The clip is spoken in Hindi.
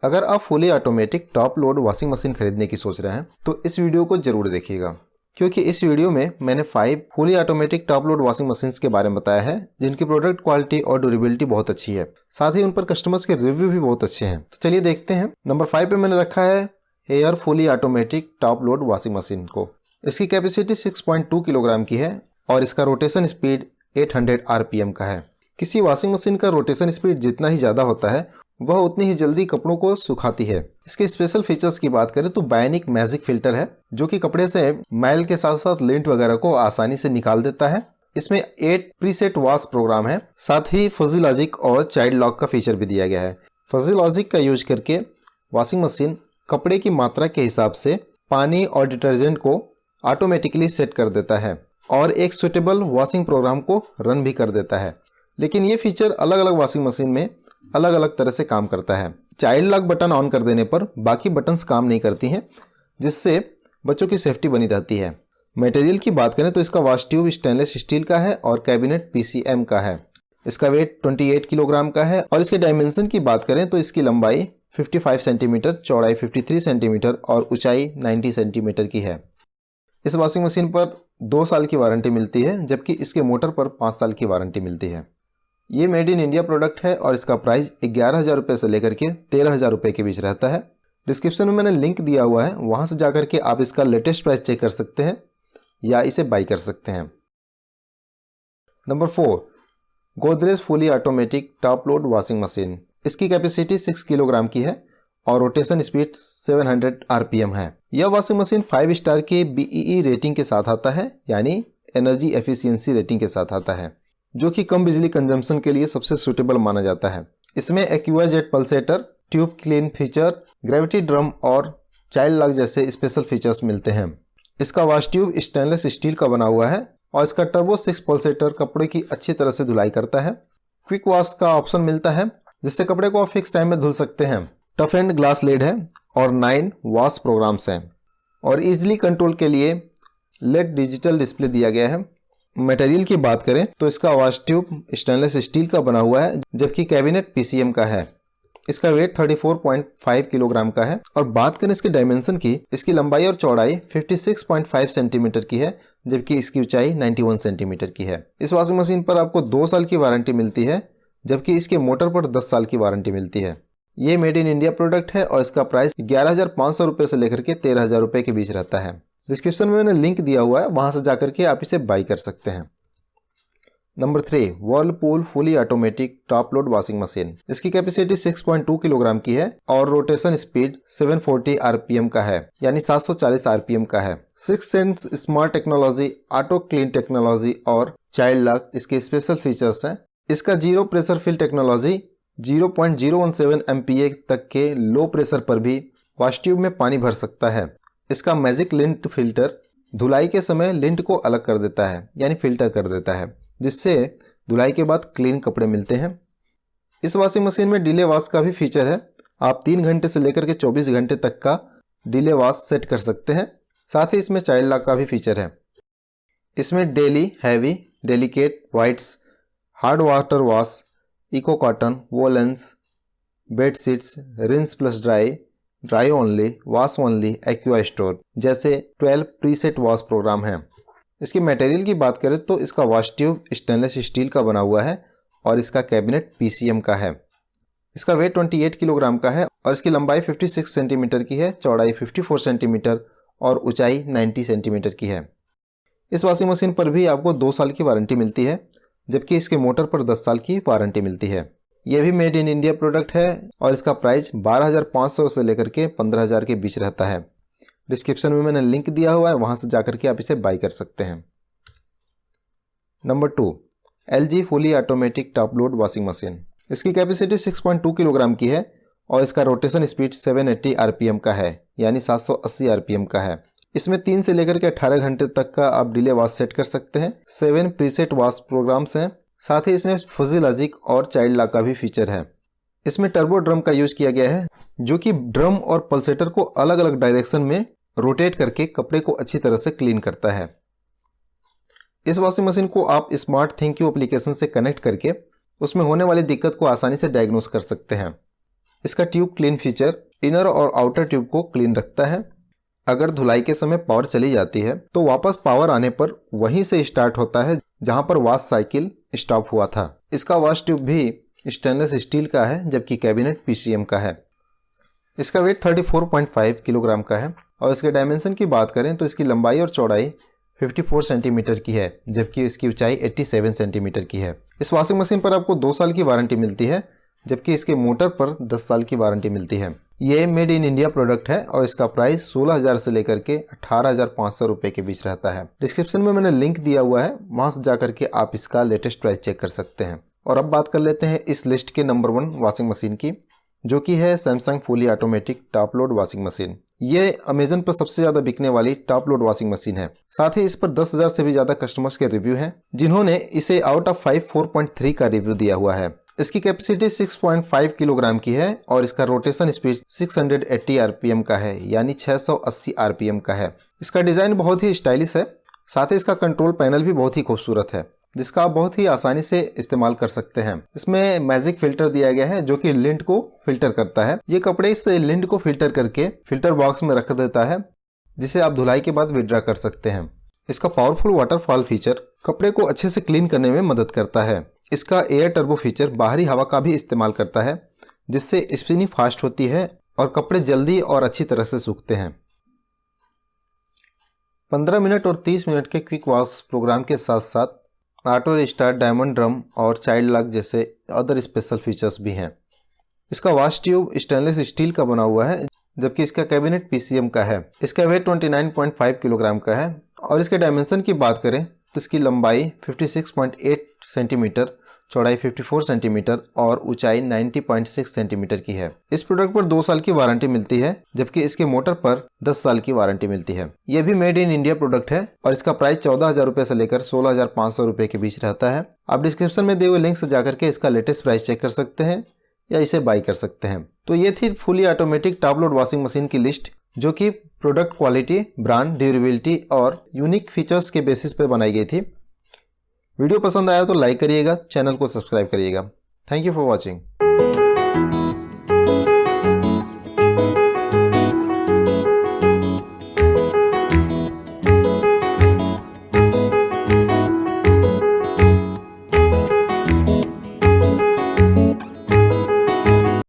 अगर आप fully automatic top load washing machine खरीदने की सोच रहे हैं तो इस वीडियो को जरूर देखिएगा, क्योंकि इस वीडियो में मैंने 5 fully automatic top load washing machines के बारे में बताया है जिनकी प्रोडक्ट क्वालिटी और ड्यूरेबिलिटी बहुत अच्छी है, साथ ही उन पर कस्टमर्स के रिव्यू भी बहुत अच्छे हैं। तो चलिए देखते हैं। नंबर 5 पे मैंने रखा है air fully automatic top load washing machine को। इसकी कैपेसिटी 6.2 किलोग्राम की है और इसका रोटेशन स्पीड 800 RPM का है। किसी वॉशिंग मशीन का रोटेशन स्पीड जितना ही ज़्यादा होता है वह उतनी ही जल्दी कपड़ों को सुखाती है। इसके स्पेशल फीचर्स की बात करें तो बायोनिक मैजिक फिल्टर है जो कि कपड़े से मैल के साथ साथ लिंट वगैरह को आसानी से निकाल देता है। इसमें 8 प्रीसेट वॉश प्रोग्राम है, साथ ही फजी लॉजिक और चाइल्ड लॉक का फीचर भी दिया गया है। फजी लॉजिक का यूज करके वॉशिंग मशीन कपड़े की मात्रा के हिसाब से पानी और डिटर्जेंट को ऑटोमेटिकली सेट कर देता है और एक सुटेबल वॉशिंग प्रोग्राम को रन भी कर देता है। लेकिन ये फीचर अलग अलग वॉशिंग मशीन में अलग अलग तरह से काम करता है। चाइल्ड लॉक बटन ऑन कर देने पर बाकी बटन्स काम नहीं करती हैं, जिससे बच्चों की सेफ्टी बनी रहती है। मटेरियल की बात करें तो इसका वॉश ट्यूब स्टेनलेस स्टील का है और कैबिनेट PCM का है। इसका वेट 28 किलोग्राम का है और इसके डायमेंशन की बात करें तो इसकी लंबाई 55 सेंटीमीटर, चौड़ाई 53 सेंटीमीटर और ऊंचाई 90 सेंटीमीटर की है। इस वॉशिंग मशीन पर 2 साल की वारंटी मिलती है, जबकि इसके मोटर पर 5 साल की वारंटी मिलती है। ये मेड इन इंडिया प्रोडक्ट है और इसका प्राइस 11,000 रुपये से लेकर के 13,000 रुपये के बीच रहता है। डिस्क्रिप्शन में मैंने लिंक दिया हुआ है, वहाँ से जाकर के आप इसका लेटेस्ट प्राइस चेक कर सकते हैं या इसे बाई कर सकते हैं। Number 4, Godrej fully automatic top load washing machine. इसकी कैपेसिटी 6 किलोग्राम की है और रोटेशन स्पीड 700 RPM है। यह वॉशिंग मशीन 5 स्टार के BEE रेटिंग के साथ आता है, यानी एनर्जी एफिशिएंसी रेटिंग के साथ आता है, जो कि कम बिजली कंजम्पशन के लिए सबसे सूटेबल माना जाता है। इसमें aqua jet pulsator, tube clean feature, gravity drum और चाइल्ड लॉक जैसे स्पेशल फीचर्स मिलते हैं। इसका वॉश ट्यूब स्टेनलेस स्टील का बना हुआ है और इसका टर्बो 6 पल्सेटर कपड़े की अच्छी तरह से धुलाई करता है। क्विक वॉश का ऑप्शन मिलता है, जिससे कपड़े को आप फिक्स टाइम में धुल सकते हैं। टफ एंड ग्लास लेड है और 9 वॉश प्रोग्राम्स हैं और इजिली कंट्रोल के लिए LED डिजिटल डिस्प्ले दिया गया है। मटेरियल की बात करें तो इसका वॉश ट्यूब स्टेनलेस स्टील का बना हुआ है, जबकि कैबिनेट PCM का है। इसका वेट 34.5 किलोग्राम का है और बात करें इसके डायमेंशन की, इसकी लंबाई और चौड़ाई 56.5 सेंटीमीटर की है, जबकि इसकी ऊंचाई 91 सेंटीमीटर की है। इस वॉशिंग मशीन पर आपको 2 साल की वारंटी मिलती है, जबकि इसके मोटर पर 10 साल की वारंटी मिलती है। ये मेड इन इंडिया प्रोडक्ट है और इसका प्राइस 11,500 रुपये से लेकर के 13,000 रुपये के बीच रहता है। डिस्क्रिप्शन में मैंने लिंक दिया हुआ है, वहां से जाकर के आप इसे बाई कर सकते हैं। Number 3, Whirlpool fully automatic top load washing machine. इसकी कैपेसिटी 6.2 किलोग्राम की है और रोटेशन स्पीड 740 RPM का है, यानी 740 RPM का है। 6 sense smart technology, auto clean technology और चाइल्ड लॉक इसके स्पेशल फीचर्स हैं। इसका zero pressure fill technology 0.017 MPa तक के लो प्रेशर पर भी वॉश ट्यूब में पानी भर सकता है। इसका मैजिक लिंट फिल्टर धुलाई के समय लिंट को अलग कर देता है, यानी फिल्टर कर देता है, जिससे धुलाई के बाद क्लीन कपड़े मिलते हैं। इस वॉशिंग मशीन में डिले वॉश का भी फीचर है। आप 3 घंटे से लेकर के 24 घंटे तक का डिले वॉश सेट कर सकते हैं। साथ ही इसमें चाइल्ड लॉक का भी फीचर है। इसमें daily, heavy, delicate, whites, hard water wash, eco cotton, woollens, bedsheets, rinse plus dry, dry only, wash only, aqua store जैसे 12 प्रीसेट वॉश प्रोग्राम हैं। इसकी मटेरियल की बात करें तो इसका वॉश ट्यूब स्टेनलेस स्टील का बना हुआ है और इसका कैबिनेट PCM का है। इसका वेट 28 किलोग्राम का है और इसकी लंबाई 56 सेंटीमीटर की है, चौड़ाई 54 सेंटीमीटर और ऊंचाई 90 सेंटीमीटर की है। इस वॉशिंग मशीन पर भी आपको 2 साल की वारंटी मिलती है, जबकि इसके मोटर पर 10 साल की वारंटी मिलती है। यह भी मेड इन इंडिया प्रोडक्ट है और इसका प्राइस 12,500 से लेकर के 15,000 के बीच रहता है। डिस्क्रिप्शन में मैंने लिंक दिया हुआ है, वहां से जाकर के आप इसे बाई कर सकते हैं। Number 2, LG fully automatic top load washing machine. इसकी कैपेसिटी 6.2 किलोग्राम की है और इसका रोटेशन स्पीड 780 RPM का है, यानी 780 RPM का है। इसमें 3 से लेकर के 18 घंटे तक का आप डिले वॉश सेट कर सकते हैं। 7 प्रीसेट वॉश प्रोग्राम्स हैं। साथ ही इसमें फजी लॉजिक और चाइल्ड लॉक का भी फीचर है। इसमें टर्बो ड्रम का यूज किया गया है, जो कि ड्रम और पल्सेटर को अलग अलग डायरेक्शन में रोटेट करके कपड़े को अच्छी तरह से क्लीन करता है। इस वॉशिंग मशीन को आप स्मार्ट थिंक एप्लीकेशन से कनेक्ट करके उसमें होने वाली दिक्कत को आसानी से डायग्नोस कर सकते हैं। इसका ट्यूब क्लीन फीचर इनर और आउटर ट्यूब को क्लीन रखता है। अगर धुलाई के समय पावर चली जाती है तो वापस पावर आने पर वहीं से स्टार्ट होता है जहां पर वॉश साइकिल स्टॉप हुआ था। इसका वॉश ट्यूब भी स्टेनलेस स्टील का है जबकि कैबिनेट पीसीएम का है। इसका वेट 34.5 किलोग्राम का है और इसके डायमेंशन की बात करें तो इसकी लंबाई और चौड़ाई 54 सेंटीमीटर की है जबकि इसकी ऊंचाई 87 सेंटीमीटर की है। इस वॉशिंग मशीन पर आपको 2 साल की वारंटी मिलती है जबकि इसके मोटर पर 10 साल की वारंटी मिलती है। ये मेड इन इंडिया प्रोडक्ट है और इसका प्राइस 16,000 से लेकर के 18,500 रुपए के बीच रहता है। डिस्क्रिप्शन में मैंने लिंक दिया हुआ है, वहां से जाकर के आप इसका लेटेस्ट प्राइस चेक कर सकते हैं। और अब बात कर लेते हैं इस लिस्ट के नंबर 1 वॉशिंग मशीन की, जो कि है Samsung fully automatic top load washing machine. ये अमेजन पर सबसे ज्यादा बिकने वाली टॉप लोड वॉशिंग मशीन है। साथ ही इस पर 10,000 से भी ज्यादा कस्टमर्स के रिव्यू हैं जिन्होंने इसे आउट ऑफ 5 4.3 का रिव्यू दिया हुआ है। इसकी कैपेसिटी 6.5 किलोग्राम की है और इसका रोटेशन स्पीड 680 आरपीएम का है, यानी 680 आरपीएम का है। इसका डिजाइन बहुत ही स्टाइलिश है। साथ ही इसका कंट्रोल पैनल भी बहुत ही खूबसूरत है जिसका आप बहुत ही आसानी से इस्तेमाल कर सकते हैं। इसमें मैजिक फिल्टर दिया गया है जो कि लिंट को फिल्टर करता है। ये कपड़े से लिंट को फिल्टर करके फिल्टर बॉक्स में रख देता है जिसे आप धुलाई के बाद विड्रा कर सकते हैं। इसका पावरफुल वाटरफॉल फीचर कपड़े को अच्छे से क्लीन करने में मदद करता है। इसका एयर टर्बो फीचर बाहरी हवा का भी इस्तेमाल करता है जिससे स्पिनिंग फास्ट होती है और कपड़े जल्दी और अच्छी तरह से सूखते हैं। 15 मिनट और 30 मिनट के क्विक वॉश प्रोग्राम के साथ साथ ऑटो रिस्टार्ट, डायमंड ड्रम और चाइल्ड लॉक जैसे अदर स्पेशल फीचर्स भी हैं। इसका वॉश ट्यूब स्टेनलेस स्टील का बना हुआ है जबकि इसका कैबिनेट पीसीएम का है। इसका वेट 29.5 किलोग्राम का है और इसके डायमेंशन की बात करें तो इसकी लंबाई 56.8 सेंटीमीटर, चौड़ाई 54 सेंटीमीटर और ऊंचाई 90.6 सेंटीमीटर की है। इस प्रोडक्ट पर 2 साल की वारंटी मिलती है जबकि इसके मोटर पर 10 साल की वारंटी मिलती है। यह भी मेड इन इंडिया प्रोडक्ट है और इसका प्राइस 14,000 रुपए से लेकर 16,500 रुपए के बीच रहता है। आप डिस्क्रिप्शन में दिए हुए लिंक से जाकर के इसका लेटेस्ट प्राइस चेक कर सकते हैं या इसे बाई कर सकते हैं। तो ये थी fully automatic top load washing machine की लिस्ट जो कि प्रोडक्ट क्वालिटी, ब्रांड, ड्यूरेबिलिटी और यूनिक फीचर्स के बेसिस पे बनाई गई थी। वीडियो पसंद आया तो लाइक करिएगा, चैनल को सब्सक्राइब करिएगा। Thank you for watching.